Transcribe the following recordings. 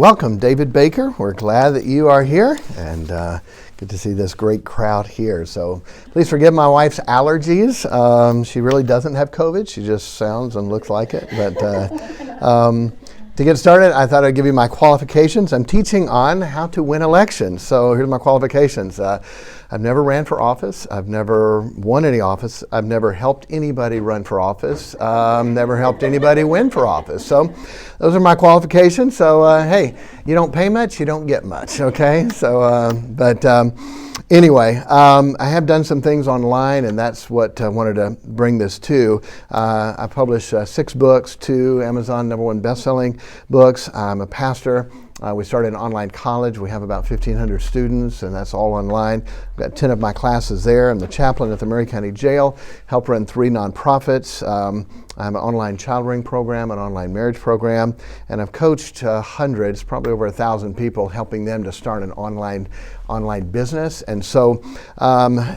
Welcome, David Baker. We're glad that you are here, and good to see this great crowd here. So please forgive my wife's allergies. She really doesn't have COVID. She just sounds and looks like it. But to get started, I thought I'd give you my qualifications. I'm teaching on how to win elections. So here's my qualifications. I've never ran for office. I've never won any office. I've never helped anybody run for office. Never helped anybody win for office. So those are my qualifications. So hey, you don't pay much, you don't get much, okay? So, anyway, I have done some things online, and that's what I wanted to bring this to. I published 6 books, 2 Amazon #1 best-selling books. I'm a pastor. We started an online college. We have about 1,500 students, and that's all online. I've got 10 of my classes there. I'm the chaplain at the Maury County Jail, help run 3 nonprofits. I have an online child ring program, an online marriage program, and I've coached hundreds, probably over 1,000 people, helping them to start an online business. And so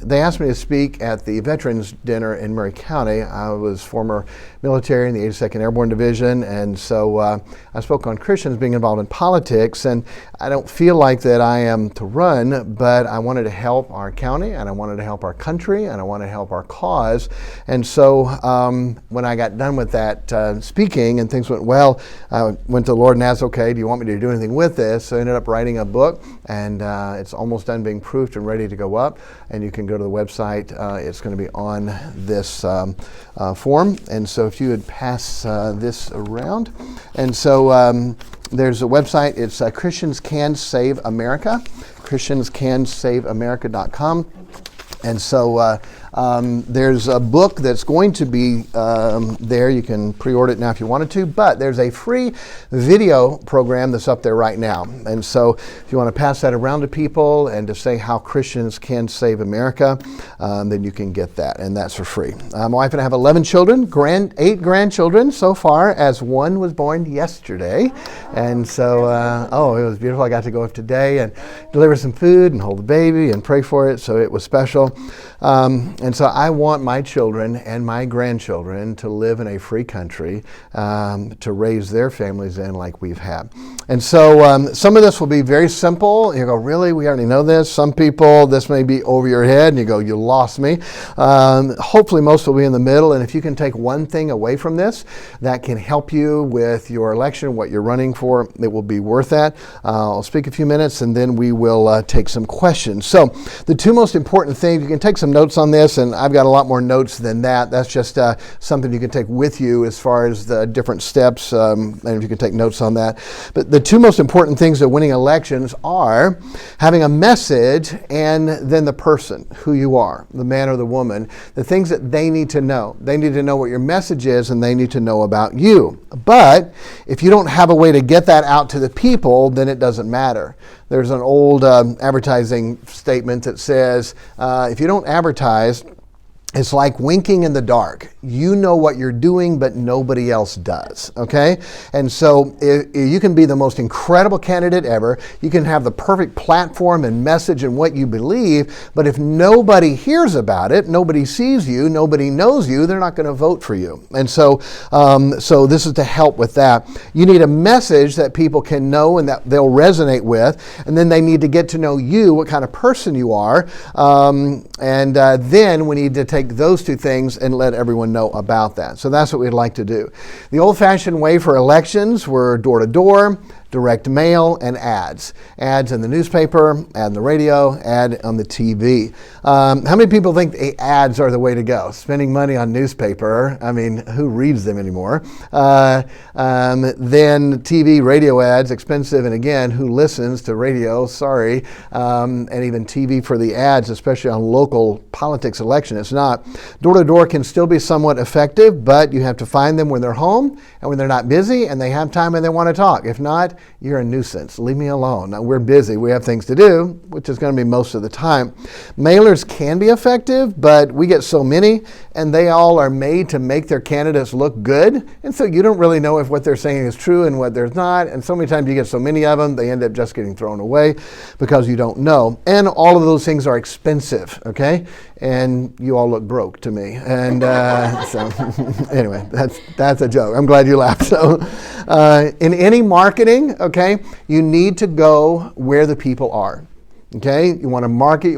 they asked me to speak at the Veterans Dinner in Maury County. I was former military in the 82nd Airborne Division, and so I spoke on Christians being involved in politics, and I don't feel like that I am to run, but I wanted to help our county, and I wanted to help our country, and I wanted to help our cause. And so when I got done with that speaking and things went well, I went to the Lord and asked, okay, do you want me to do anything with this? So I ended up writing a book, and it's almost done being proofed and ready to go up, and you can go to the website. It's going to be on this form, and so if you would pass this around. And so there's a website. It's Christians Can Save America, ChristiansCanSaveAmerica.com. And so there's a book that's going to be there. You can pre-order it now if you wanted to, but there's a free video program that's up there right now. And so if you want to pass that around to people and to say how Christians can save America, then you can get that, and that's for free. My wife and I have 11 children, 8 grandchildren so far, as one was born yesterday. And so, it was beautiful. I got to go up today and deliver some food and hold the baby and pray for it, so it was special. And so I want my children and my grandchildren to live in a free country, to raise their families in like we've had. And so some of this will be very simple. You go, really? We already know this? Some people, this may be over your head, and you go, you lost me. Hopefully most will be in the middle, and if you can take one thing away from this that can help you with your election, what you're running for, it will be worth that. I'll speak a few minutes, and then we will take some questions. So the 2 most important things, you can take some notes on this, and I've got a lot more notes than that. That's just something you can take with you as far as the different steps, and if you can take notes on that. But the 2 most important things of winning elections are having a message and then the person, who you are, the man or the woman, the things that they need to know. They need to know what your message is, and they need to know about you. But if you don't have a way to get that out to the people, then it doesn't matter. There's an old advertising statement that says, if you don't advertise, it's like winking in the dark. You know what you're doing, but nobody else does, okay? And so you can be the most incredible candidate ever. You can have the perfect platform and message and what you believe, but if nobody hears about it, nobody sees you, nobody knows you, they're not going to vote for you. And so so this is to help with that. You need a message that people can know and that they'll resonate with, and then they need to get to know you, what kind of person you are, and then we need to take those 2 things and let everyone know about that. So that's what we'd like to do. The old-fashioned way for elections were door-to-door, direct mail, and ads. Ads in the newspaper, ad in the radio, ad on the TV. How many people think the ads are the way to go? Spending money on newspaper, I mean, who reads them anymore? Then TV, radio ads, expensive, and again, who listens to radio? Sorry. And even TV for the ads, especially on local politics election, it's not. Door-to-door can still be somewhat effective, but you have to find them when they're home and when they're not busy and they have time and they want to talk. If not, you're a nuisance. Leave me alone. Now, we're busy. We have things to do, which is going to be most of the time. Mailers can be effective, but we get so many, and they all are made to make their candidates look good. And so you don't really know if what they're saying is true and what there's not. And so many times you get so many of them, they end up just getting thrown away because you don't know. And all of those things are expensive, okay? And you all look broke to me. And so anyway, that's a joke. I'm glad you laughed. So in any marketing, okay, okay? You need to go where the people are. Okay? You want to market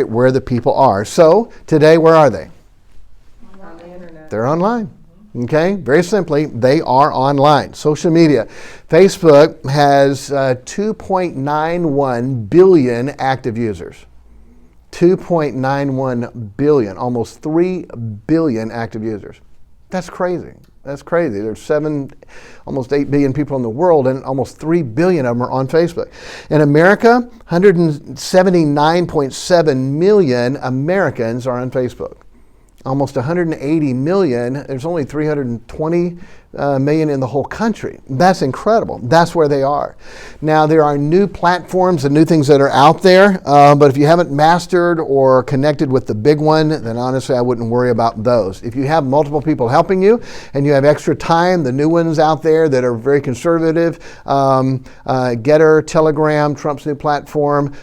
where the people are. So, today, where are they? On the internet. They're online. Okay? Very simply, they are online. Social media. Facebook has 2.91 billion active users. 2.91 billion, almost 3 billion active users. That's crazy. That's crazy. There's almost 8 billion people in the world, and almost 3 billion of them are on Facebook. In America, 179.7 million Americans are on Facebook. Almost 180 million. There's only 320 million in the whole country. That's incredible. That's where they are. Now, there are new platforms and new things that are out there, but if you haven't mastered or connected with the big one, then honestly, I wouldn't worry about those. If you have multiple people helping you and you have extra time, the new ones out there that are very conservative, Getter, Telegram, Trump's new platform,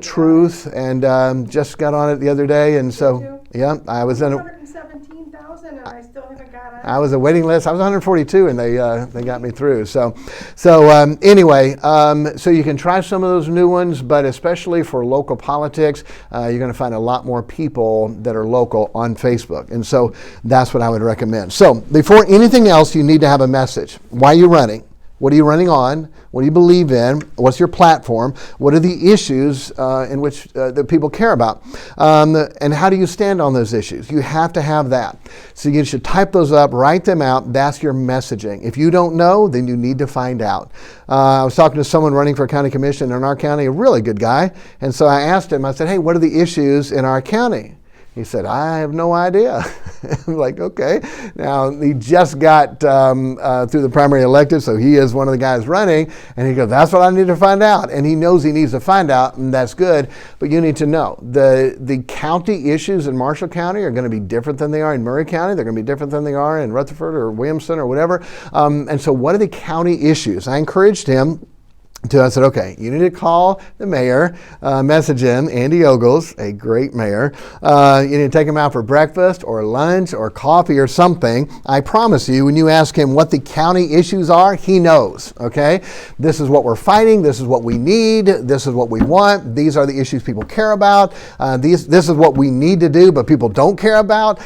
Truth, and just got on it the other day, and so yeah, I was in 117,000, and I still haven't got it. I was a waiting list. I was 142, and they got me through. So anyway, so you can try some of those new ones, but especially for local politics, you're going to find a lot more people that are local on Facebook, and so that's what I would recommend. So before anything else, you need to have a message. Why are you running? What are you running on? What do you believe in? What's your platform? What are the issues in which that people care about? And how do you stand on those issues? You have to have that. So you should type those up, write them out. That's your messaging. If you don't know, then you need to find out. I was talking to someone running for a county commission in our county, a really good guy. And so I asked him, I said, hey, what are the issues in our county? He said, I have no idea. I'm like, okay. Now, he just got through the primary elected, so he is one of the guys running. And he goes, that's what I need to find out. And he knows he needs to find out, and that's good. But you need to know. The county issues in Marshall County are going to be different than they are in Murray County. They're going to be different than they are in Rutherford or Williamson or whatever. And so what are the county issues? I encouraged him. I said, okay, you need to call the mayor, message him, Andy Ogles, a great mayor. You need to take him out for breakfast or lunch or coffee or something. I promise you, when you ask him what the county issues are, he knows, okay? This is what we're fighting. This is what we need. This is what we want. These are the issues people care about. This is what we need to do, but people don't care about.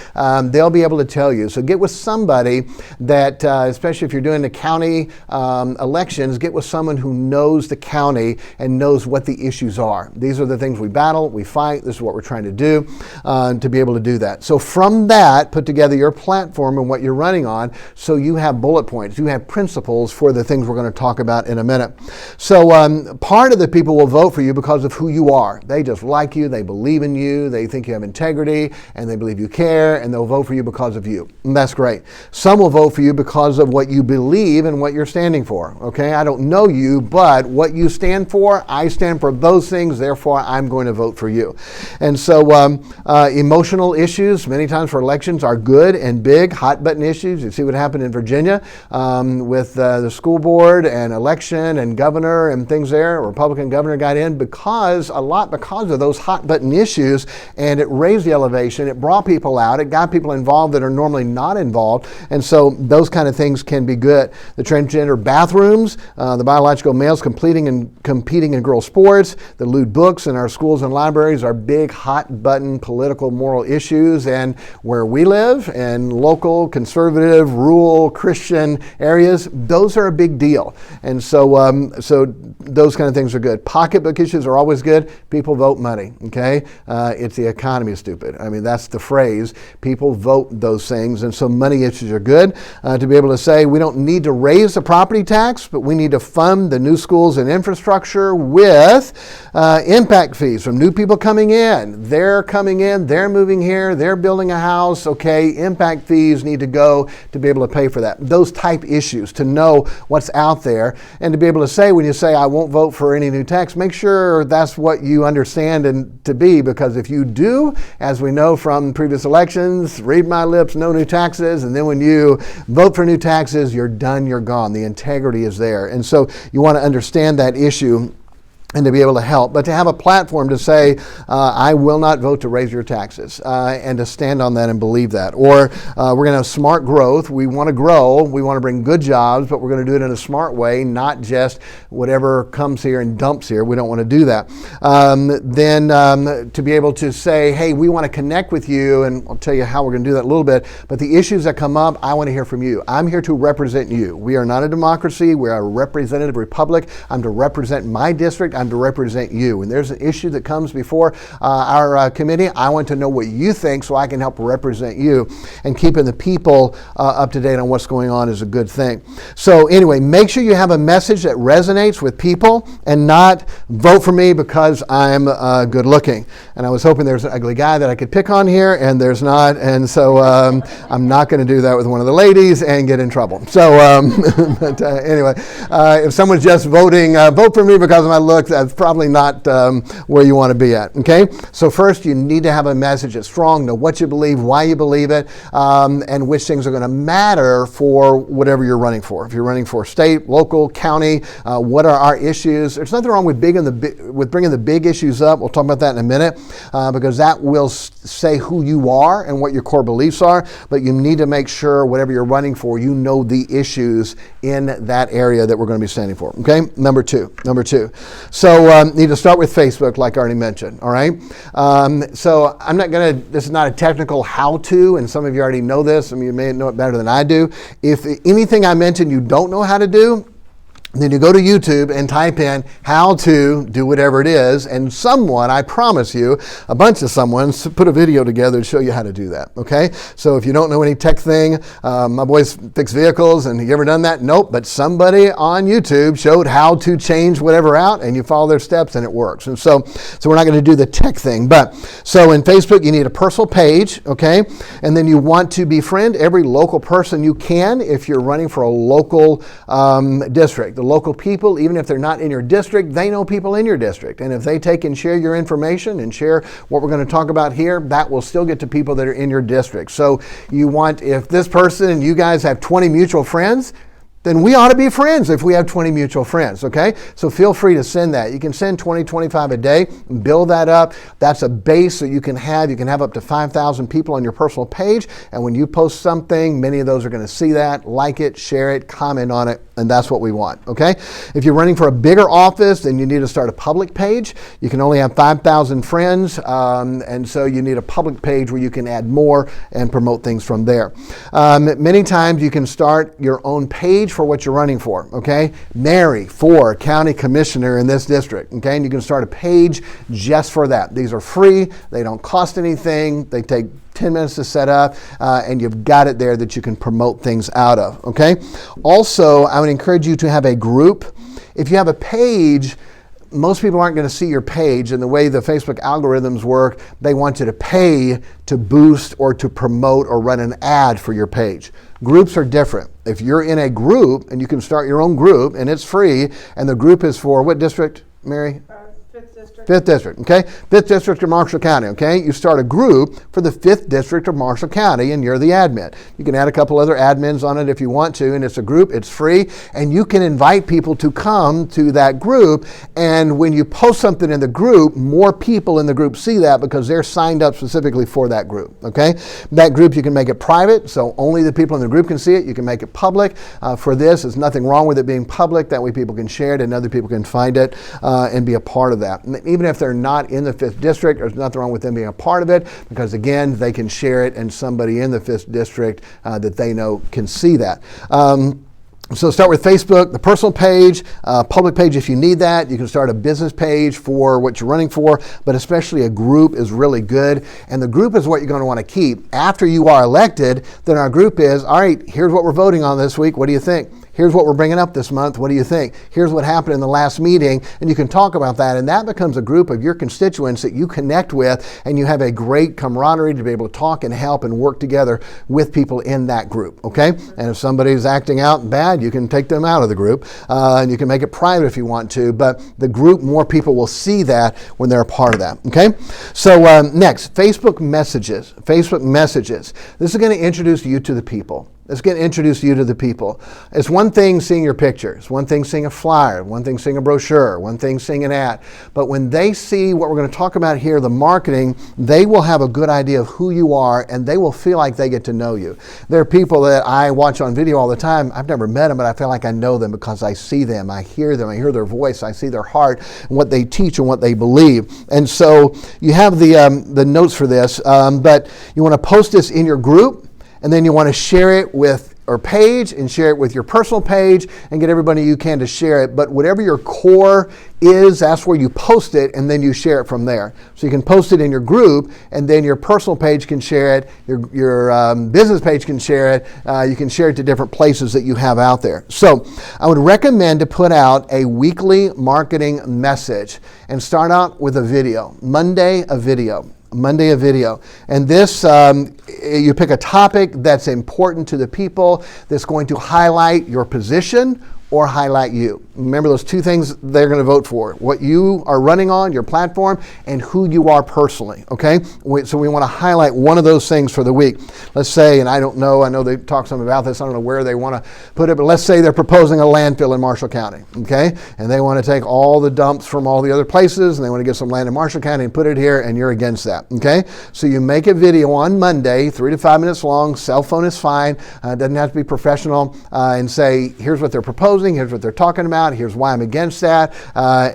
They'll be able to tell you. So get with somebody that, especially if you're doing the county elections, get with someone who knows the county and knows what the issues are. These are the things we battle, we fight. This is what we're trying to do to be able to do that. So from that, put together your platform and what you're running on so you have bullet points, you have principles for the things we're going to talk about in a minute. So part of the people will vote for you because of who you are. They just like you, they believe in you, they think you have integrity, and they believe you care, and they'll vote for you because of you. And that's great. Some will vote for you because of what you believe and what you're standing for. Okay, I don't know you, but what you stand for, I stand for those things, therefore I'm going to vote for you. And so emotional issues, many times for elections, are good and big, hot button issues. You see what happened in Virginia with the school board and election and governor and things there. A Republican governor got in because of those hot button issues, and it raised the elevation, it brought people out, it got people involved that are normally not involved, and so those kind of things can be good. The transgender bathrooms, the biological males competing in girls' sports, the lewd books in our schools and libraries are big, hot button political, moral issues. And where we live, in local, conservative, rural, Christian areas, those are a big deal. And so those kind of things are good. Pocketbook issues are always good. People vote money, okay? It's the economy is stupid. I mean, that's the phrase. People vote those things. And so money issues are good. To be able to say, we don't need to raise the property tax, but we need to fund the new schools and infrastructure with impact fees from new people coming in. They're coming in, they're moving here, they're building a house. Okay, impact fees need to go to be able to pay for that. Those type issues, to know what's out there and to be able to say, when you say, I won't vote for any new tax, make sure that's what you understand and to be, because if you do, as we know from previous elections, read my lips, no new taxes, and then when you vote for new taxes, you're done, you're gone. The integrity is there. And so you want to understand that issue and to be able to help, but to have a platform to say, I will not vote to raise your taxes, and to stand on that and believe that. Or we're going to have smart growth. We want to grow. We want to bring good jobs, but we're going to do it in a smart way, not just whatever comes here and dumps here. We don't want to do that. Then to be able to say, hey, we want to connect with you, and I'll tell you how we're going to do that in a little bit, but the issues that come up, I want to hear from you. I'm here to represent you. We are not a democracy. We are a representative republic. I'm to represent my district. I'm to represent you. When there's an issue that comes before our committee, I want to know what you think so I can help represent you. And keeping the people up to date on what's going on is a good thing. So anyway, make sure you have a message that resonates with people and not vote for me because I'm good looking. And I was hoping there's an ugly guy that I could pick on here, and there's not. And so I'm not going to do that with one of the ladies and get in trouble. So but anyway, if someone's just voting, vote for me because of my looks, that's probably not where you want to be at, okay? So first, you need to have a message that's strong, know what you believe, why you believe it, and which things are going to matter for whatever you're running for. If you're running for state, local, county, what are our issues? There's nothing wrong with bringing the big issues up. We'll talk about that in a minute, because that will say who you are and what your core beliefs are, but you need to make sure whatever you're running for, you know the issues in that area that we're going to be standing for, okay? Number two. So need to start with Facebook, like I already mentioned, all right? So I'm not going to, this is not a technical how-to, and some of you already know this, some of you may know it better than I do. If anything I mentioned you don't know how to do, then you go to YouTube and type in how to do whatever it is, and someone, I promise you, a bunch of someone's put a video together to show you how to do that, okay? So if you don't know any tech thing, my boys fix vehicles, and you ever done that? Nope, but somebody on YouTube showed how to change whatever out, and you follow their steps, and it works. And so we're not going to do the tech thing, but so in Facebook, you need a personal page, okay? And then you want to befriend every local person you can if you're running for a local district. The local people, even if they're not in your district, they know people in your district. And if they take and share your information and share what we're going to talk about here, that will still get to people that are in your district. So you want, if this person and you guys have 20 mutual friends, then we ought to be friends if we have 20 mutual friends, okay? So feel free to send that. You can send 20, 25 a day, build that up. That's a base that you can have up to 5,000 people on your personal page, and when you post something, many of those are going to see that, like it, share it, comment on it, and that's what we want, okay? If you're running for a bigger office, then you need to start a public page. You can only have 5,000 friends, and so you need a public page where you can add more and promote things from there. Many times you can start your own page for what you're running for, okay? Mary for county commissioner in this district, okay? And you can start a page just for that. These are free, they don't cost anything, they take 10 minutes to set up, and you've got it there that you can promote things out of, okay? Also, I would encourage you to have a group. If you have a page, most people aren't going to see your page, and the way the Facebook algorithms work, they want you to pay to boost or to promote or run an ad for your page. Groups are different. If you're in a group, and you can start your own group, and it's free, and the group is for what district, Mary? 5th District. 5th District, okay? 5th District of Marshall County, okay? You start a group for the 5th District of Marshall County, and you're the admin. You can add a couple other admins on it if you want to, and it's a group, it's free, and you can invite people to come to that group, and when you post something in the group, more people in the group see that because they're signed up specifically for that group, okay? That group, you can make it private, so only the people in the group can see it. You can make it public. For this, there's nothing wrong with it being public. That way people can share it and other people can find it and be a part of that. And even if they're not in the 5th District, there's nothing wrong with them being a part of it because, again, they can share it and somebody in the 5th District that they know can see that. So start with Facebook, the personal page, public page if you need that. You can start a business page for what you're running for, but especially a group is really good. And the group is what you're going to want to keep. After you are elected, then our group is, all right, here's what we're voting on this week. What do you think? Here's what we're bringing up this month. What do you think? Here's what happened in the last meeting. And you can talk about that. And that becomes a group of your constituents that you connect with, and you have a great camaraderie to be able to talk and help and work together with people in that group, okay? And if somebody's acting out bad, you can take them out of the group. And you can make it private if you want to. But the group, more people will see that when they're a part of that, okay? So next, Facebook Messages. Facebook Messages. This is going to introduce you to the people. It's going to introduce you to the people. It's one thing seeing your pictures, one thing seeing a flyer, one thing seeing a brochure, one thing seeing an ad. But when they see what we're going to talk about here, the marketing, they will have a good idea of who you are, and they will feel like they get to know you. There are people that I watch on video all the time. I've never met them, but I feel like I know them because I see them, I hear their voice, I see their heart, and what they teach and what they believe. And so you have the notes for this, but you want to post this in your group. And then you want to share it with our page and share it with your personal page and get everybody you can to share it. But whatever your core is, that's where you post it, and then you share it from there. So you can post it in your group, and then your personal page can share it, your business page can share it, you can share it to different places that you have out there. So I would recommend to put out a weekly marketing message and start out with a video. Monday, a video. And this, you pick a topic that's important to the people, that's going to highlight your position or highlight you. Remember those two things they're going to vote for: what you are running on, your platform, and who you are personally, okay? So we want to highlight one of those things for the week. Let's say, and I know they talked some about this, I don't know where they want to put it, but let's say they're proposing a landfill in Marshall County, okay? And they want to take all the dumps from all the other places, and they want to get some land in Marshall County and put it here, and you're against that, okay? So you make a video on Monday, 3 to 5 minutes long, cell phone is fine, doesn't have to be professional, and say, here's what they're proposing, here's what they're talking about, here's why I'm against that,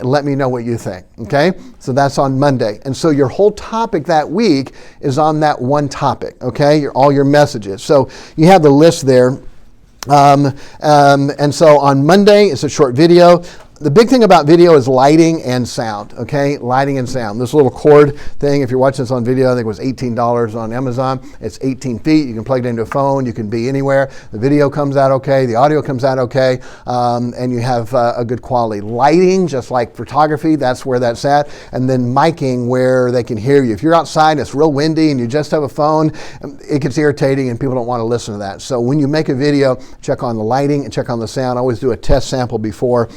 let me know what you think, okay? So that's on Monday. And so your whole topic that week is on that one topic, okay? All your messages. So you have the list there. And so on Monday, it's a short video. The big thing about video is lighting and sound, okay? Lighting and sound. This little cord thing, if you're watching this on video, I think it was $18 on Amazon. It's 18 feet. You can plug it into a phone. You can be anywhere. The video comes out okay. The audio comes out okay. And you have a good quality. Lighting, just like photography, that's where that's at. And then miking, where they can hear you. If you're outside and it's real windy and you just have a phone, it gets irritating and people don't want to listen to that. So when you make a video, check on the lighting and check on the sound. I always do a test sample before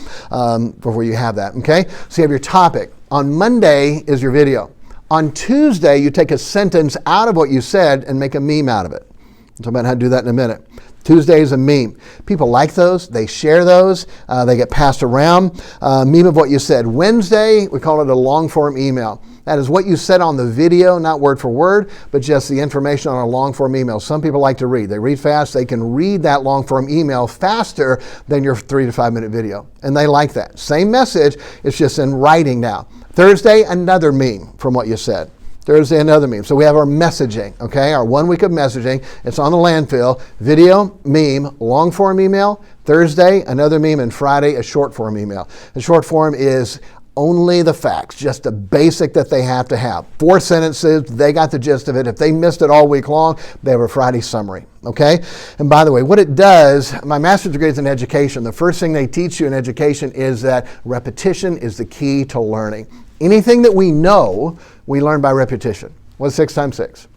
you have that, okay? So you have your topic. On Monday is your video. On Tuesday, you take a sentence out of what you said and make a meme out of it. I'll talk about how to do that in a minute. Tuesday is a meme. People like those. They share those. They get passed around. Meme of what you said. Wednesday, we call it a long form email. That is what you said on the video, not word for word, but just the information on a long form email. Some people like to read. They read fast. They can read that long form email faster than your 3 to 5 minute video. And they like that. Same message, it's just in writing now. Thursday, another meme from what you said. Thursday, another meme. So we have our messaging, okay? Our 1 week of messaging. It's on the landfill. Video, meme, long form email. Thursday, another meme. And Friday, a short form email. The short form is only the facts, just the basic that they have to have. 4 sentences, they got the gist of it. If they missed it all week long, they have a Friday summary, okay? And by the way, what it does, my master's degree is in education. The first thing they teach you in education is that repetition is the key to learning. Anything that we know, we learn by repetition. What's 6 times 6?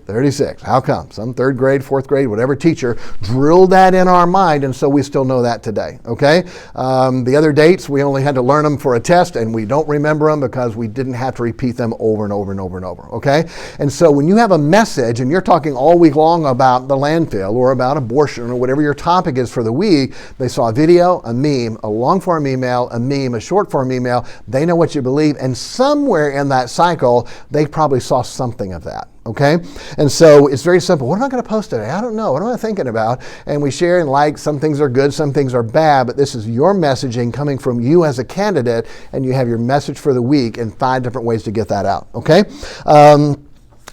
36. How come? Some 3rd grade, 4th grade, whatever teacher drilled that in our mind, and so we still know that today, okay? The other dates, we only had to learn them for a test, and we don't remember them because we didn't have to repeat them over and over and over and over, okay? And so when you have a message and you're talking all week long about the landfill or about abortion or whatever your topic is for the week, they saw a video, a meme, a long-form email, a meme, a short-form email, they know what you believe, and somewhere in that cycle, they probably saw something of that. Okay? And so it's very simple. What am I going to post today? I don't know. What am I thinking about? And we share and like. Some things are good, some things are bad, but this is your messaging coming from you as a candidate, and you have your message for the week and 5 different ways to get that out. Okay?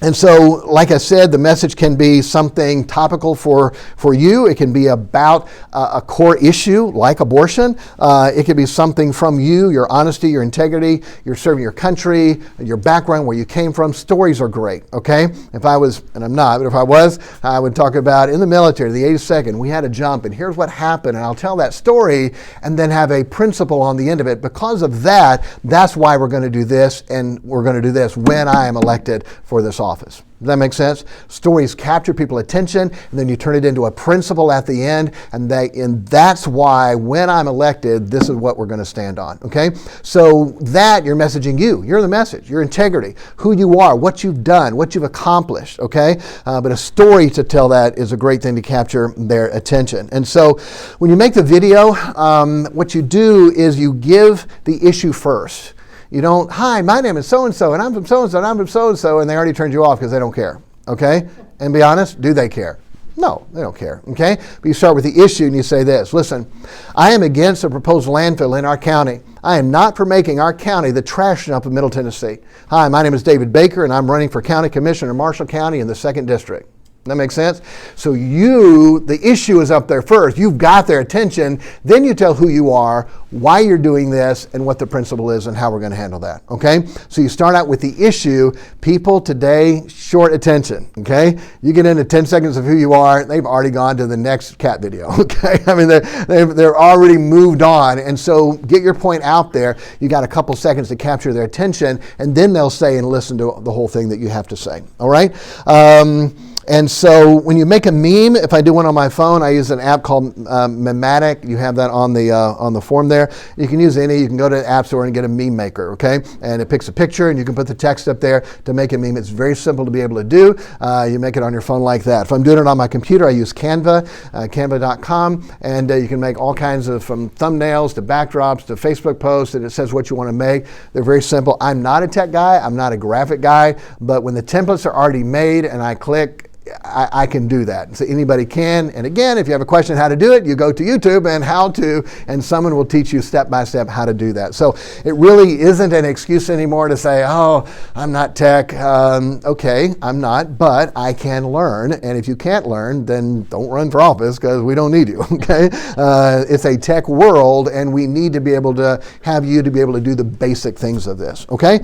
And so, like I said, the message can be something topical for you. It can be about a core issue like abortion. It could be something from you, your honesty, your integrity, you're serving your country, your background, where you came from. Stories are great, okay? If I was, and I'm not, but if I was, I would talk about in the military, the 82nd, we had a jump, and here's what happened, and I'll tell that story and then have a principle on the end of it. Because of that, that's why we're going to do this, and we're going to do this when I am elected for this office. office. Does that make sense? Stories capture people's attention, and then you turn it into a principle at the end, and that's why when I'm elected, this is what we're going to stand on, okay? So that you're messaging you're the message, your integrity, who you are, what you've done, what you've accomplished, okay? But a story to tell that is a great thing to capture their attention. And so when you make the video, what you do is you give the issue first. You don't, hi, my name is so-and-so, and I'm from so-and-so, and I'm from so-and-so, and they already turned you off because they don't care, okay? And be honest, do they care? No, they don't care, okay? But you start with the issue and you say this, listen, I am against a proposed landfill in our county. I am not for making our county the trash dump of Middle Tennessee. Hi, my name is David Baker, and I'm running for County Commissioner in Marshall County in the 2nd District. That makes sense? So the issue is up there first. You've got their attention. Then you tell who you are, why you're doing this, and what the principle is and how we're going to handle that, okay? So you start out with the issue. People today, short attention, okay? You get into 10 seconds of who you are, they've already gone to the next cat video, okay? I mean, they're already moved on. And so get your point out there. You got a couple seconds to capture their attention, and then they'll say and listen to the whole thing that you have to say, all right? And so when you make a meme, if I do one on my phone, I use an app called Mematic. You have that on the form there. You can use any. You can go to the App Store and get a meme maker, okay? And it picks a picture, and you can put the text up there to make a meme. It's very simple to be able to do. You make it on your phone like that. If I'm doing it on my computer, I use Canva, canva.com, and you can make all kinds of, from thumbnails to backdrops to Facebook posts, and it says what you want to make. They're very simple. I'm not a tech guy. I'm not a graphic guy, but when the templates are already made and I click, I can do that. So anybody can. And again, if you have a question how to do it, you go to YouTube and how to, and someone will teach you step by step how to do that. So it really isn't an excuse anymore to say, oh, I'm not tech. Okay, I'm not, but I can learn. And if you can't learn, then don't run for office because we don't need you, okay? It's a tech world, and we need to be able to have you to be able to do the basic things of this, okay?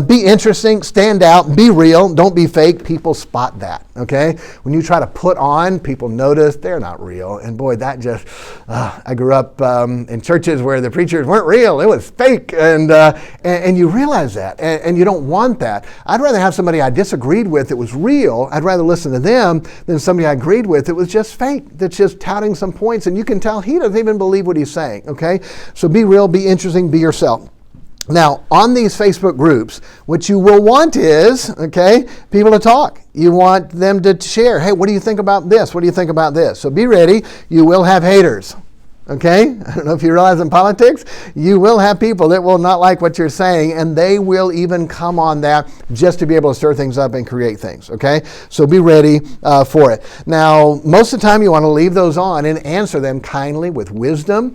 Be interesting, stand out, be real, don't be fake. People spot that, okay? When you try to put on, people notice they're not real. And boy, that just, I grew up in churches where the preachers weren't real. It was fake. And you realize that. And you don't want that. I'd rather have somebody I disagreed with that was real. I'd rather listen to them than somebody I agreed with that was just fake, that's just touting some points. And you can tell he doesn't even believe what he's saying, okay? So be real, be interesting, be yourself. Now, on these Facebook groups, what you will want is, okay, people to talk. You want them to share. Hey, what do you think about this? What do you think about this? So be ready. You will have haters. Okay? I don't know if you realize in politics, you will have people that will not like what you're saying, and they will even come on that just to be able to stir things up and create things. Okay? So be ready for it. Now, most of the time you want to leave those on and answer them kindly with wisdom.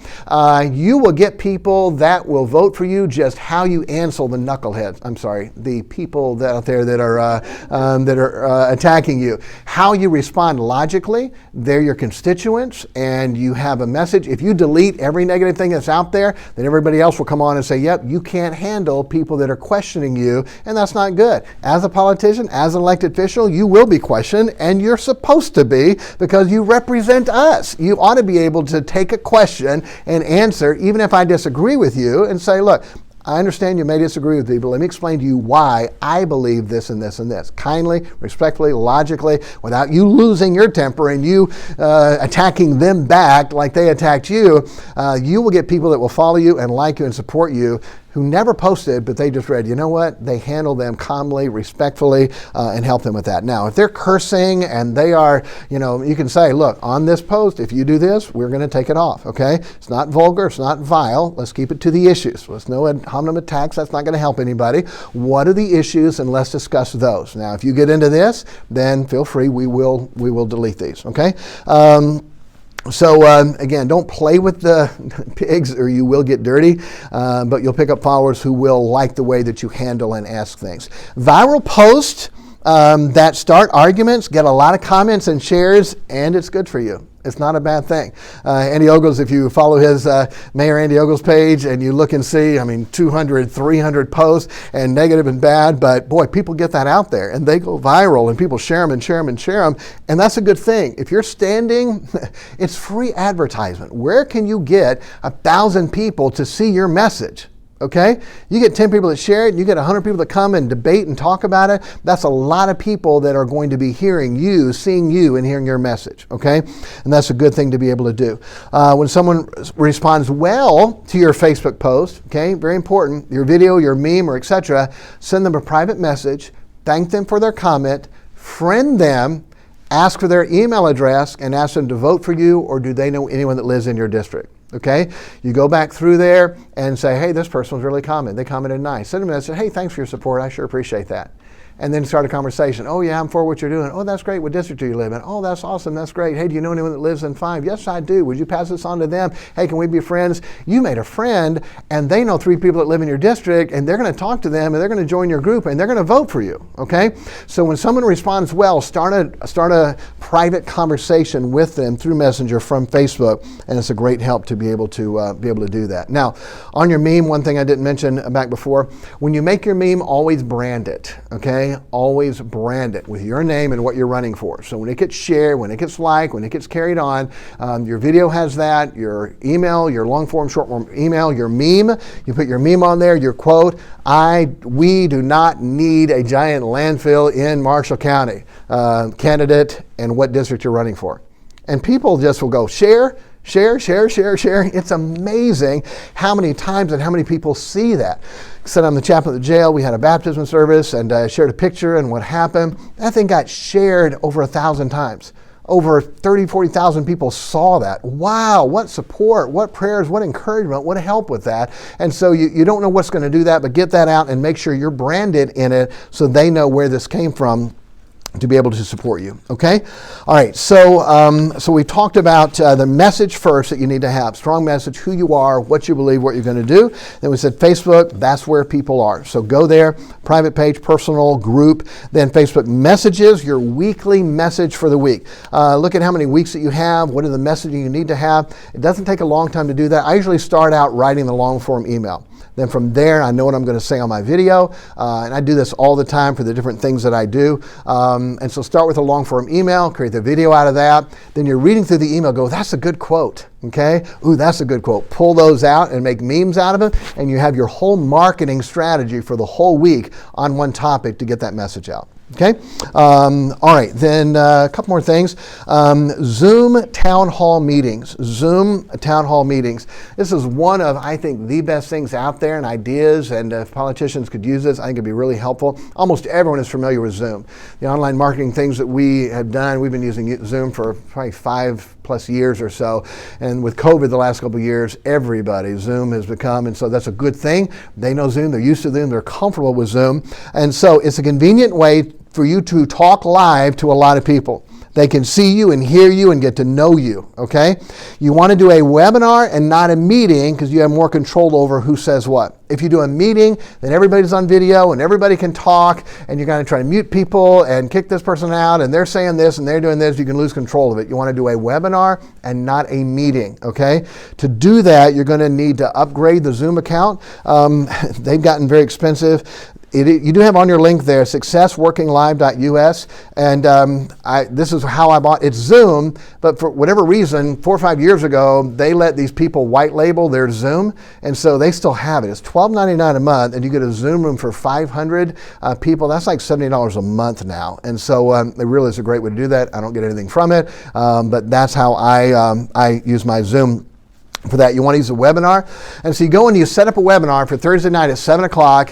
You will get people that will vote for you just how you answer the knuckleheads. I'm sorry, the people out there that are attacking you. How you respond logically. They're your constituents, and you have a message. If you delete every negative thing that's out there, then everybody else will come on and say, yep, you can't handle people that are questioning you, and that's not good. As a politician, as an elected official, you will be questioned, and you're supposed to be because you represent us. You ought to be able to take a question and answer, even if I disagree with you, and say, look, I understand you may disagree with me, but let me explain to you why I believe this and this and this. Kindly, respectfully, logically, without you losing your temper and you attacking them back like they attacked you, you will get people that will follow you and like you and support you who never posted, but they just read, you know what? They handle them calmly, respectfully, and help them with that. Now, if they're cursing and they are, you can say, look, on this post, if you do this, we're going to take it off, okay? It's not vulgar, it's not vile. Let's keep it to the issues. Let's no ad hominem attacks. That's not going to help anybody. What are the issues? And let's discuss those. Now, if you get into this, then feel free. We will delete these, okay? So again, don't play with the pigs or you will get dirty, but you'll pick up followers who will like the way that you handle and ask things. Viral posts that start arguments get a lot of comments and shares, and it's good for you. It's not a bad thing. Andy Ogles, if you follow his Mayor Andy Ogles page and you look and see, 200, 300 posts and negative and bad, but boy, people get that out there and they go viral and people share them and share them and share them. And that's a good thing. If you're standing, it's free advertisement. Where can you get 1,000 people to see your message? Okay? You get 10 people that share it, and you get 100 people that come and debate and talk about it. That's a lot of people that are going to be hearing you, seeing you, and hearing your message. Okay? And that's a good thing to be able to do. When someone responds well to your Facebook post, okay, very important, your video, your meme, or etc., send them a private message, thank them for their comment, friend them, ask for their email address, and ask them to vote for you, or do they know anyone that lives in your district? Okay, you go back through there and say, hey, this person was really commenting. They commented nice. Send them a message, hey, thanks for your support. I sure appreciate that. And then start a conversation. Oh, yeah, I'm for what you're doing. Oh, that's great. What district do you live in? Oh, that's awesome. That's great. Hey, do you know anyone that lives in 5? Yes, I do. Would you pass this on to them? Hey, can we be friends? You made a friend, and they know 3 people that live in your district, and they're going to talk to them, and they're going to join your group, and they're going to vote for you. Okay? So when someone responds well, start a private conversation with them through Messenger from Facebook, and it's a great help to be able to do that. Now, on your meme, one thing I didn't mention back before, when you make your meme, always brand it. Okay? Always brand it with your name and what you're running for. So when it gets shared, when it gets liked, when it gets carried on, your video has that, your email, your long form, short form email, your meme, you put your meme on there, your quote, we do not need a giant landfill in Marshall County, candidate and what district you're running for. And people just will go share. It's amazing how many times and how many people see that. Said I'm the chaplain at the jail. We had a baptism service and shared a picture and what happened. That thing got shared over 1,000 times. Over 30, 40,000 people saw that. Wow, what support, what prayers, what encouragement, what help with that. And so you don't know what's going to do that, but get that out and make sure you're branded in it so they know where this came from to be able to support you. Okay? All right, so we talked about the message first that you need to have. Strong message, who you are, what you believe, what you're going to do. Then we said Facebook, that's where people are. So go there, private page, personal, group. Then Facebook messages, your weekly message for the week. Look at how many weeks that you have, what are the messaging you need to have. It doesn't take a long time to do that. I usually start out writing the long form email. Then from there, I know what I'm going to say on my video, and I do this all the time for the different things that I do. And so start with a long form email, create the video out of that. Then you're reading through the email, go, that's a good quote, okay? Ooh, that's a good quote. Pull those out and make memes out of them, and you have your whole marketing strategy for the whole week on one topic to get that message out. Okay? All right, then a couple more things. Zoom town hall meetings. Zoom town hall meetings. This is one of, I think, the best things out there and ideas, and if politicians could use this, I think it'd be really helpful. Almost everyone is familiar with Zoom. The online marketing things that we have done, we've been using Zoom for probably 5+ years or so, and with COVID the last couple of years, everybody, Zoom has become, and so that's a good thing. They know Zoom, they're used to Zoom, they're comfortable with Zoom, and so it's a convenient way for you to talk live to a lot of people. They can see you and hear you and get to know you, okay? You want to do a webinar and not a meeting because you have more control over who says what. If you do a meeting, then everybody's on video and everybody can talk, and you're going to try to mute people and kick this person out, and they're saying this and they're doing this, you can lose control of it. You want to do a webinar and not a meeting, okay? To do that, you're going to need to upgrade the Zoom account. They've gotten very expensive. You do have on your link there, successworkinglive.us, and this is how I bought. It's Zoom, but for whatever reason, 4 or 5 years ago, they let these people white label their Zoom, and so they still have it. It's $12.99 a month, and you get a Zoom room for 500 people. That's like $70 a month now, and so it really is a great way to do that. I don't get anything from it, but that's how I use my Zoom. For that, you want to use a webinar. And so you go and you set up a webinar for Thursday night at 7 o'clock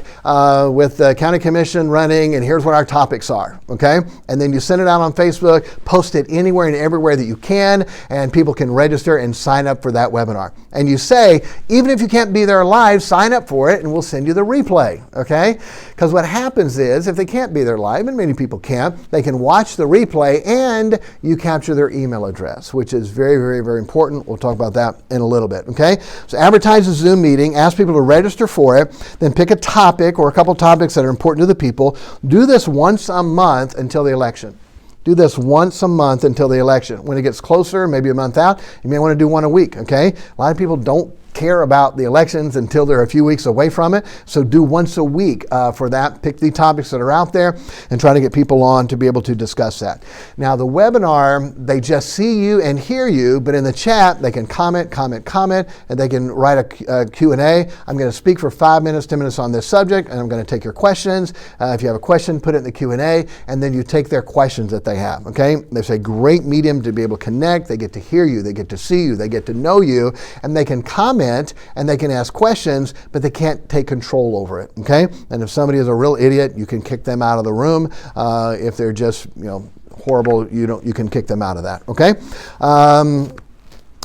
with the county commission running, and here's what our topics are, okay? And then you send it out on Facebook, post it anywhere and everywhere that you can, and people can register and sign up for that webinar. And you say, even if you can't be there live, sign up for it, and we'll send you the replay, okay? Because what happens is, if they can't be there live, and many people can't, they can watch the replay, and you capture their email address, which is very, very, very important. We'll talk about that in a little bit, okay? So advertise a Zoom meeting, ask people to register for it, then pick a topic or a couple topics that are important to the people. Do this once a month until the election. Do this once a month until the election. When it gets closer, maybe a month out, you may want to do one a week, okay? A lot of people don't care about the elections until they're a few weeks away from it. So do once a week for that. Pick the topics that are out there and try to get people on to be able to discuss that. Now the webinar, they just see you and hear you, but in the chat they can comment, and they can write a Q&A. I'm going to speak for 5 minutes, 10 minutes on this subject, and I'm going to take your questions. If you have a question, put it in the Q&A, and then you take their questions that they have, okay? It's a great medium to be able to connect. They get to hear you, they get to see you, they get to know you, and they can comment and they can ask questions, but they can't take control over it, okay? And if somebody is a real idiot, you can kick them out of the room. If they're just, horrible, you can kick them out of that, okay?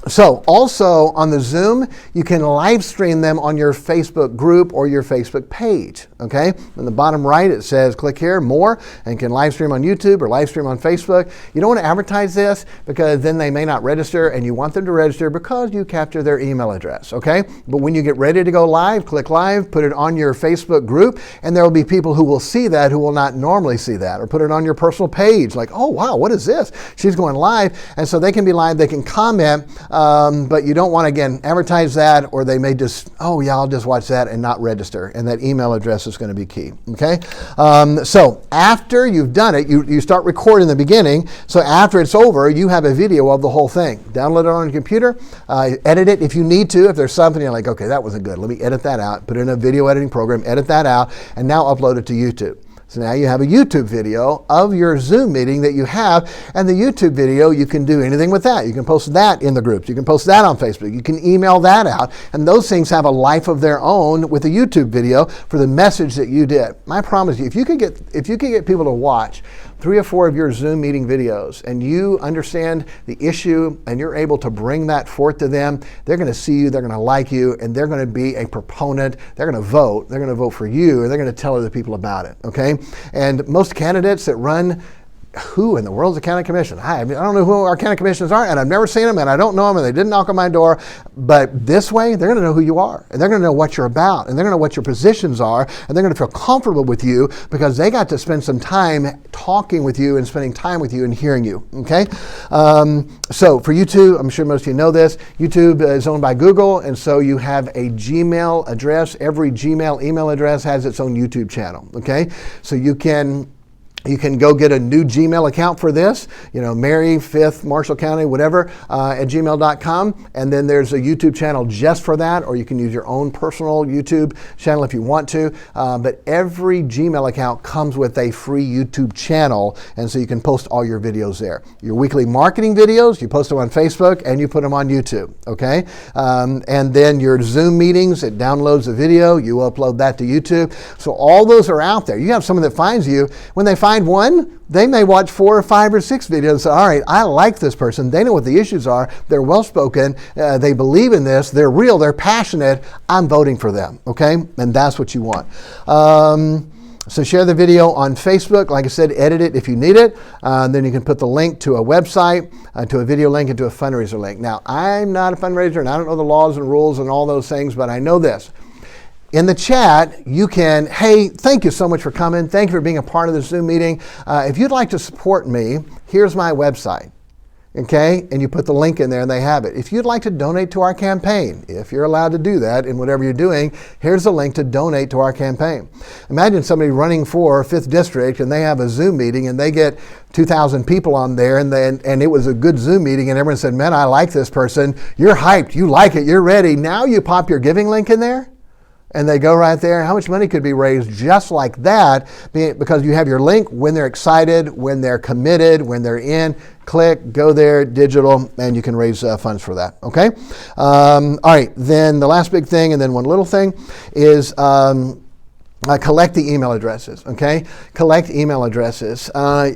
So also on the Zoom, you can live stream them on your Facebook group or your Facebook page, okay? In the bottom right, it says click here, more, and you can live stream on YouTube or live stream on Facebook. You don't want to advertise this because then they may not register, and you want them to register because you capture their email address, okay? But when you get ready to go live, click live, put it on your Facebook group, and there will be people who will see that who will not normally see that, or put it on your personal page, like, oh wow, what is this? She's going live, and so they can be live, they can comment, but you don't want to, again, advertise that, or they may just, oh yeah, I'll just watch that and not register. And that email address is going to be key, okay? So after you've done it, you start recording in the beginning. So after it's over, you have a video of the whole thing. Download it on your computer, edit it if you need to. If there's something you're like, okay, that wasn't good, let me edit that out. Put it in a video editing program, edit that out, and now upload it to YouTube. So now you have a YouTube video of your Zoom meeting that you have, and the YouTube video, you can do anything with that. You can post that in the groups. You can post that on Facebook. You can email that out, and those things have a life of their own with a YouTube video for the message that you did. I promise you, if you could get people to watch 3 or 4 of your Zoom meeting videos, and you understand the issue, and you're able to bring that forth to them, they're going to see you, they're going to like you, and they're going to be a proponent. They're going to vote. They're going to vote for you, and they're going to tell other people about it, okay? And most candidates that run, who in the world is a county commission? I don't know who our county commissioners are, and I've never seen them, and I don't know them, and they didn't knock on my door. But this way, they're going to know who you are, and they're going to know what you're about, and they're going to know what your positions are, and they're going to feel comfortable with you because they got to spend some time talking with you and spending time with you and hearing you, okay? So for YouTube, I'm sure most of you know this, YouTube is owned by Google, and so you have a Gmail address. Every Gmail email address has its own YouTube channel, okay? So you can go get a new Gmail account for this, Mary 5th, Marshall County, whatever, at gmail.com. And then there's a YouTube channel just for that, or you can use your own personal YouTube channel if you want to. But every Gmail account comes with a free YouTube channel, and so you can post all your videos there. Your weekly marketing videos, you post them on Facebook, and you put them on YouTube, okay? And then your Zoom meetings, it downloads the video, you upload that to YouTube. So all those are out there. You have someone that finds you. When they find one, they may watch 4 or 5 or 6 videos and say, all right, I like this person. They know what the issues are. They're well-spoken. They believe in this. They're real. They're passionate. I'm voting for them, okay? And that's what you want. So share the video on Facebook. Like I said, edit it if you need it. Then you can put the link to a website, to a video link, and to a fundraiser link. Now, I'm not a fundraiser, and I don't know the laws and rules and all those things, but I know this. In the chat, you can, hey, thank you so much for coming. Thank you for being a part of the Zoom meeting. If you'd like to support me, here's my website, okay? And you put the link in there and they have it. If you'd like to donate to our campaign, if you're allowed to do that in whatever you're doing, here's the link to donate to our campaign. Imagine somebody running for 5th District and they have a Zoom meeting and they get 2,000 people on there and it was a good Zoom meeting and everyone said, man, I like this person. You're hyped. You like it. You're ready. Now you pop your giving link in there. And they go right there. How much money could be raised just like that? Because you have your link when they're excited, when they're committed, when they're in. Click, go there, digital, and you can raise funds for that, okay? All right, then the last big thing, and then one little thing, is collect the email addresses, okay? Collect email addresses.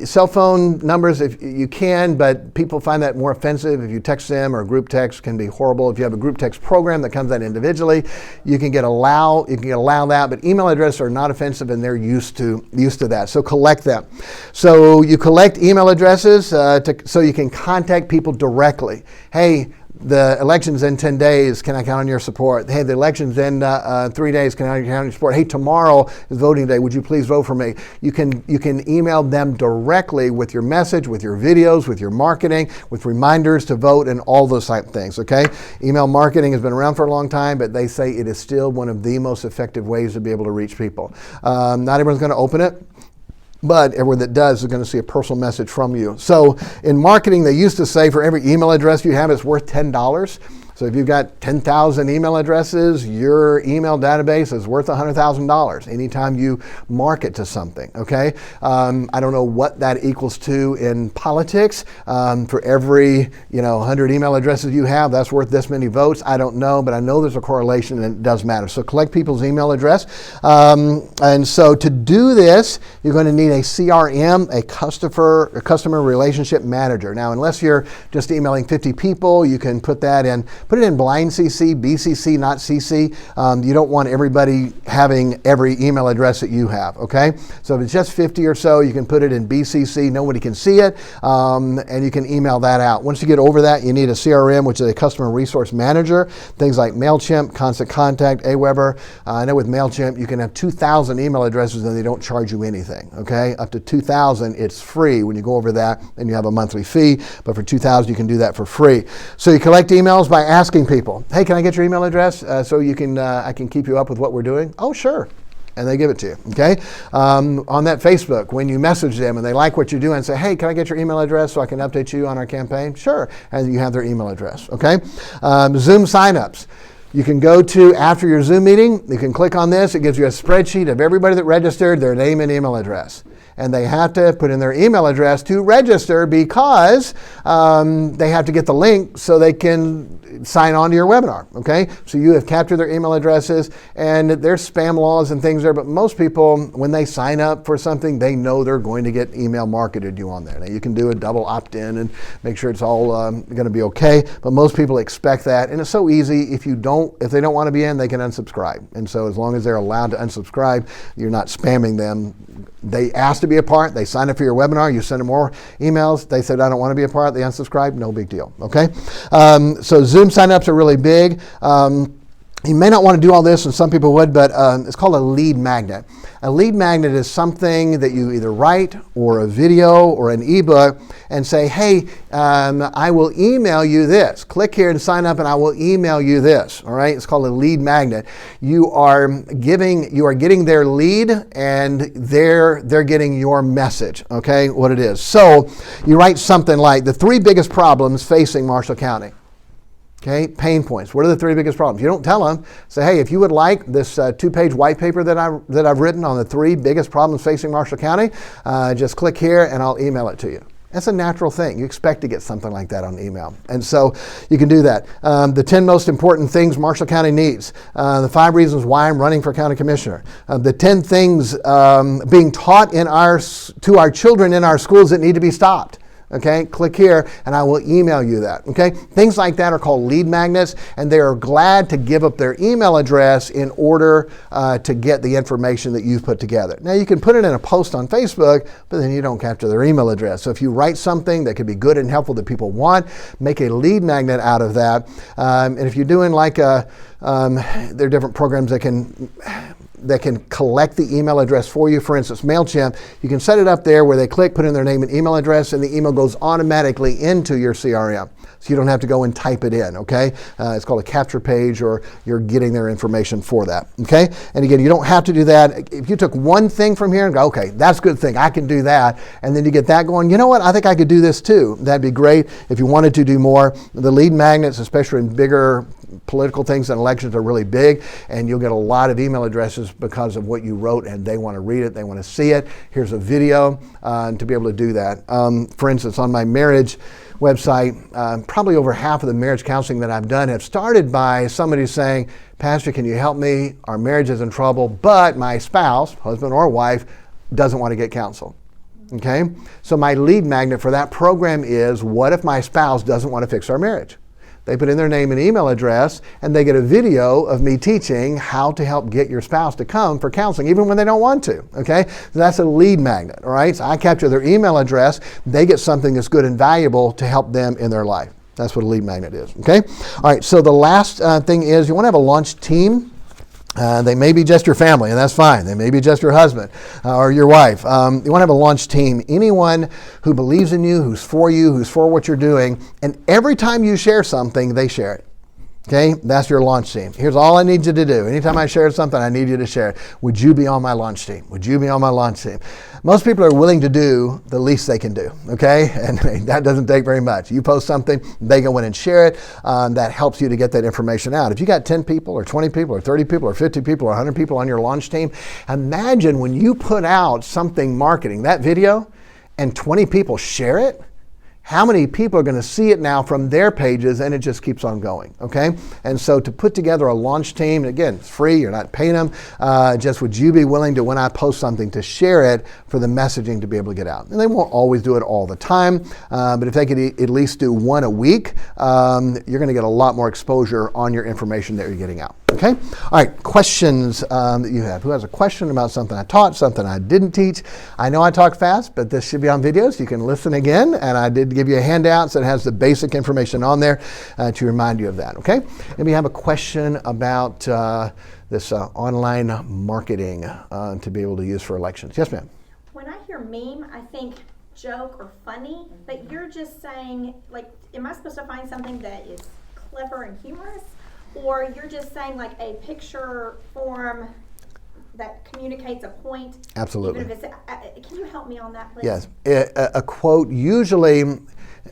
Cell phone numbers, if you can, but people find that more offensive if you text them, or group text can be horrible. If you have a group text program that comes out individually, you can allow that, but email addresses are not offensive and they're used to that. So collect them. So you collect email addresses so you can contact people directly. Hey, the election's in 10 days. Can I count on your support? Hey, the election's in 3 days. Can I count on your support? Hey, tomorrow is voting day. Would you please vote for me? You can email them directly with your message, with your videos, with your marketing, with reminders to vote and all those type of things, okay? Email marketing has been around for a long time, but they say it is still one of the most effective ways to be able to reach people. Not everyone's going to open it, but everyone that does is going to see a personal message from you. So in marketing, they used to say for every email address you have, it's worth $10. So if you've got 10,000 email addresses, your email database is worth $100,000 anytime you market to something, okay? I don't know what that equals to in politics. For every 100 email addresses you have, that's worth this many votes. I don't know, but I know there's a correlation and it does matter. So collect people's email address. And so to do this, you're going to need a CRM, a customer relationship manager. Now, unless you're just emailing 50 people, you can put it in blind CC, BCC, not CC. You don't want everybody having every email address that you have, okay? So if it's just 50 or so, you can put it in BCC. Nobody can see it, and you can email that out. Once you get over that, you need a CRM, which is a customer resource manager. Things like MailChimp, Constant Contact, Aweber. I know with MailChimp, you can have 2,000 email addresses and they don't charge you anything, okay? Up to 2,000, it's free. When you go over that, then you have a monthly fee, but for 2,000, you can do that for free. So you collect emails by asking people, hey, can I get your email address so I can keep you up with what we're doing? Oh, sure. And they give it to you, okay? On that Facebook, when you message them and they like what you're doing, say, hey, can I get your email address so I can update you on our campaign? Sure. And you have their email address, okay? Zoom signups. You can go to, after your Zoom meeting, you can click on this. It gives you a spreadsheet of everybody that registered, their name and email address. And they have to put in their email address to register because they have to get the link so they can sign on to your webinar, okay? So you have captured their email addresses, and there's spam laws and things there, but most people, when they sign up for something, they know they're going to get email marketed you on there. Now, you can do a double opt-in and make sure it's all going to be okay, but most people expect that, and it's so easy. If they don't want to be in, they can unsubscribe. And so as long as they're allowed to unsubscribe, you're not spamming them. They asked to be a part, they signed up for your webinar, you send them more emails, they said, I don't want to be a part, they unsubscribed, no big deal, okay? So Zoom signups are really big. You may not want to do all this, and some people would, but it's called a lead magnet. A lead magnet is something that you either write or a video or an ebook and say, hey, I will email you this. Click here and sign up and I will email you this, all right? It's called a lead magnet. You are getting their lead and they're getting your message, okay, what it is. So you write something like the 3 biggest problems facing Marshall County. Okay, pain points. What are the 3 biggest problems? You don't tell them. Say, hey, if you would like this 2-page white paper that I've written on the 3 biggest problems facing Marshall County, just click here and I'll email it to you. That's a natural thing. You expect to get something like that on email. And so you can do that. The 10 most important things Marshall County needs. The 5 reasons why I'm running for county commissioner. The 10 things being taught to our children in our schools that need to be stopped. Okay, click here and I will email you that. Okay, things like that are called lead magnets, and they are glad to give up their email address in order to get the information that you've put together. Now, you can put it in a post on Facebook, but then you don't capture their email address. So if you write something that could be good and helpful that people want, make a lead magnet out of that. And if you're doing like there are different programs that can collect the email address for you. For instance, MailChimp, you can set it up there where they click, put in their name and email address, and the email goes automatically into your CRM. So you don't have to go and type it in, okay? It's called a capture page, or you're getting their information for that, okay? And again, you don't have to do that. If you took one thing from here and go, okay, that's a good thing, I can do that, and then you get that going, you know what, I think I could do this too. That'd be great if you wanted to do more. The lead magnets, especially in bigger political things and elections, are really big, and you'll get a lot of email addresses because of what you wrote, and they want to read it, they want to see it. Here's a video to be able to do that. For instance, on my marriage website, probably over half of the marriage counseling that I've done have started by somebody saying, Pastor, can you help me? Our marriage is in trouble, but my spouse, husband or wife, doesn't want to get counsel. Okay? So my lead magnet for that program is, what if my spouse doesn't want to fix our marriage? They put in their name and email address, and they get a video of me teaching how to help get your spouse to come for counseling, even when they don't want to, okay? So that's a lead magnet, all right? So I capture their email address. They get something that's good and valuable to help them in their life. That's what a lead magnet is, okay? All right, so the last thing is you want to have a launch team. They may be just your family, and that's fine. They may be just your husband or your wife. You want to have a launch team. Anyone who believes in you, who's for what you're doing, and every time you share something, they share it. Okay, that's your launch team. Here's all I need you to do. Anytime I share something, I need you to share it. Would you be on my launch team? Would you be on my launch team? Most people are willing to do the least they can do, okay? And that doesn't take very much. You post something, they go in and share it. That helps you to get that information out. If you got 10 people or 20 people or 30 people or 50 people or 100 people on your launch team, imagine when you put out something marketing, that video, and 20 people share it, how many people are going to see it now from their pages, and it just keeps on going, okay? And so to put together a launch team, again, it's free, you're not paying them, just would you be willing to, when I post something, to share it for the messaging to be able to get out? And they won't always do it all the time, but if they could at least do one a week, you're going to get a lot more exposure on your information that you're getting out. Okay? All right, questions that you have. Who has a question about something I taught, something I didn't teach? I know I talk fast, but this should be on video, so you can listen again. And I did give you a handout that has the basic information on there to remind you of that. Okay? Maybe you have a question about this online marketing to be able to use for elections. Yes, ma'am. When I hear meme, I think joke or funny, but you're just saying, like, am I supposed to find something that is clever and humorous? Or you're just saying like a picture form that communicates a point? Absolutely. Even if it's, can you help me on that, please? Yes. A quote, usually,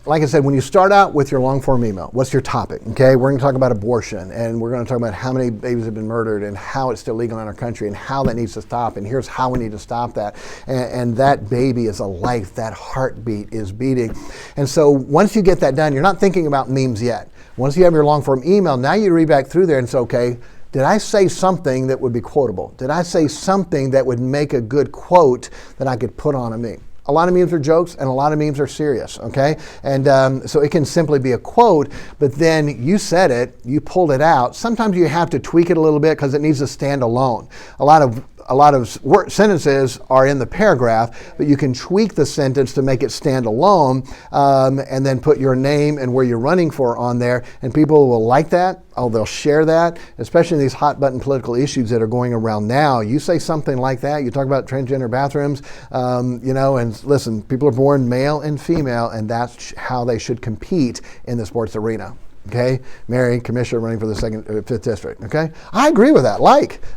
like I said, when you start out with your long form email, what's your topic? Okay, we're going to talk about abortion, and we're going to talk about how many babies have been murdered and how it's still legal in our country and how that needs to stop, and here's how we need to stop that. And that baby is a life, that heartbeat is beating. And so once you get that done, you're not thinking about memes yet. Once you have your long form email, now you read back through there and say, okay, did I say something that would be quotable? Did I say something that would make a good quote that I could put on a meme? A lot of memes are jokes and a lot of memes are serious, okay? And so it can simply be a quote, but then you said it, you pulled it out. Sometimes you have to tweak it a little bit because it needs to stand alone. A lot of sentences are in the paragraph, but you can tweak the sentence to make it stand alone, and then put your name and where you're running for on there, and people will like that. Oh, they'll share that, especially in these hot button political issues that are going around now. You say something like that, you talk about transgender bathrooms, and listen, people are born male and female, and that's how they should compete in the sports arena. Okay, Mary, commissioner running for the 5th district. Okay, I agree with that.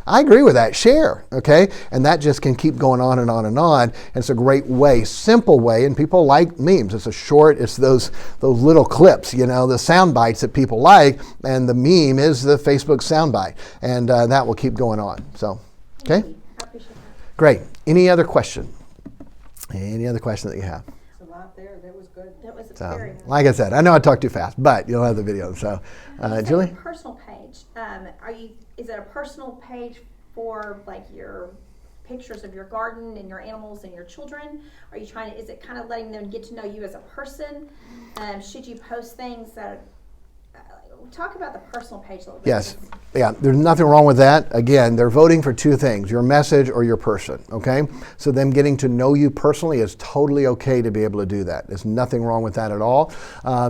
I agree with that. Share. Okay, and that just can keep going on and on and on. And it's a great way, simple way, and people like memes. It's it's those little clips, the sound bites that people like, and the meme is the Facebook sound bite, and that will keep going on. So, okay, I appreciate that. Great. Any other question? Any other question that you have? There's a lot there. That was good. That was So, very nice. like I said, I know I talk too fast, but you'll have the video. So, You said Julie? personal page. Is it a personal page for like your pictures of your garden and your animals and your children? Are you is it kind of letting them get to know you as a person? Should you post things that, talk about the personal page a little bit. Yes. Yeah, there's nothing wrong with that. Again, they're voting for two things, your message or your person, okay? So them getting to know you personally is totally okay to be able to do that. There's nothing wrong with that at all,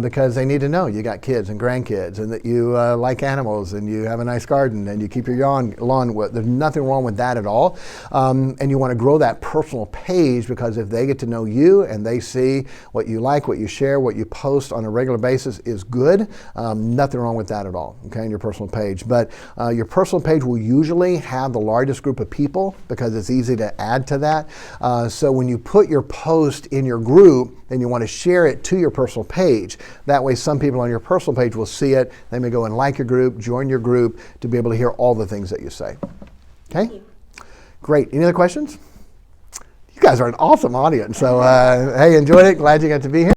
because they need to know you got kids and grandkids and that you like animals and you have a nice garden and you keep your lawn wet. There's nothing wrong with that at all. And you want to grow that personal page, because if they get to know you and they see what you like, what you share, what you post on a regular basis is good, nothing wrong with that at all, okay, in your personal page. But your personal page will usually have the largest group of people because it's easy to add to that. So when you put your post in your group, then you want to share it to your personal page. That way some people on your personal page will see it. They may go and like your group, join your group to be able to hear all the things that you say. Okay? Great. Any other questions? You guys are an awesome audience. So, hey, enjoyed it. Glad you got to be here.